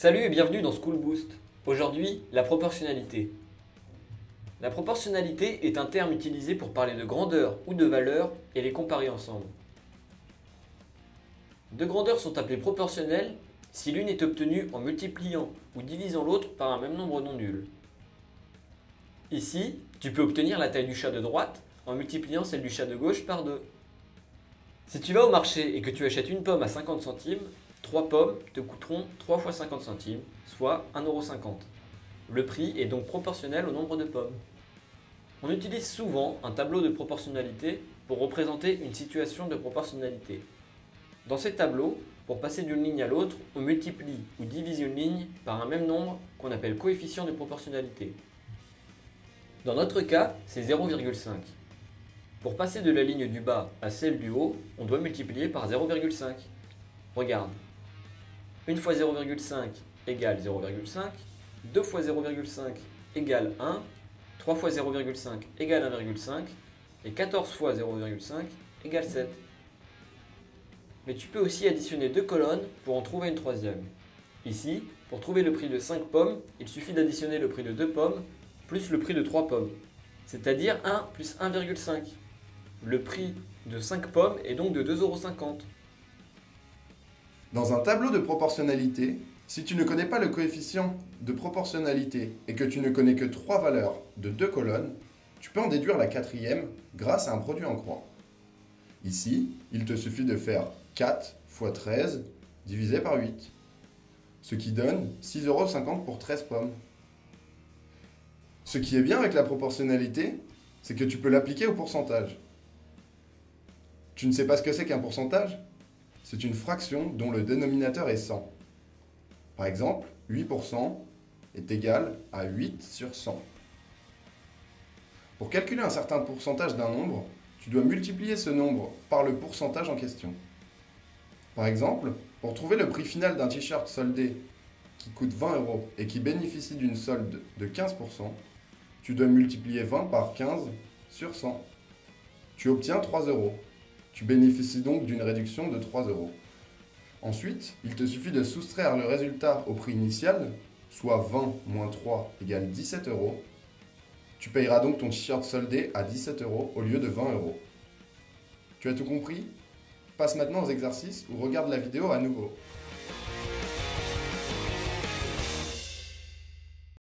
Salut et bienvenue dans School Boost. Aujourd'hui, la proportionnalité. La proportionnalité est un terme utilisé pour parler de grandeur ou de valeur et les comparer ensemble. Deux grandeurs sont appelées proportionnelles si l'une est obtenue en multipliant ou divisant l'autre par un même nombre non nul. Ici, tu peux obtenir la taille du chat de droite en multipliant celle du chat de gauche par 2. Si tu vas au marché et que tu achètes une pomme à 50 centimes, 3 pommes te coûteront 3 fois 50 centimes, soit 1,50 €. Le prix est donc proportionnel au nombre de pommes. On utilise souvent un tableau de proportionnalité pour représenter une situation de proportionnalité. Dans ces tableaux, pour passer d'une ligne à l'autre, on multiplie ou divise une ligne par un même nombre qu'on appelle coefficient de proportionnalité. Dans notre cas, c'est 0,5. Pour passer de la ligne du bas à celle du haut, on doit multiplier par 0,5. Regarde. 1 fois 0,5 égale 0,5, 2 fois 0,5 égale 1, 3 fois 0,5 égale 1,5 et 14 fois 0,5 égale 7. Mais tu peux aussi additionner deux colonnes pour en trouver une troisième. Ici, pour trouver le prix de 5 pommes, il suffit d'additionner le prix de 2 pommes plus le prix de 3 pommes, c'est-à-dire 1 plus 1,5. Le prix de 5 pommes est donc de 2,50 €. Dans un tableau de proportionnalité, si tu ne connais pas le coefficient de proportionnalité et que tu ne connais que 3 valeurs de 2 colonnes, tu peux en déduire la quatrième grâce à un produit en croix. Ici, il te suffit de faire 4 fois 13 divisé par 8, ce qui donne 6,50 € pour 13 pommes. Ce qui est bien avec la proportionnalité, c'est que tu peux l'appliquer au pourcentage. Tu ne sais pas ce que c'est qu'un pourcentage ? C'est une fraction dont le dénominateur est 100. Par exemple, 8% est égal à 8 sur 100. Pour calculer un certain pourcentage d'un nombre, tu dois multiplier ce nombre par le pourcentage en question. Par exemple, pour trouver le prix final d'un t-shirt soldé qui coûte 20 € et qui bénéficie d'une solde de 15%, tu dois multiplier 20 par 15 sur 100. Tu obtiens 3 €. Tu bénéficies donc d'une réduction de 3 €. Ensuite, il te suffit de soustraire le résultat au prix initial, soit 20 moins 3 égale 17 €. Tu payeras donc ton t-shirt soldé à 17 € au lieu de 20 €. Tu as tout compris ? Passe maintenant aux exercices ou regarde la vidéo à nouveau.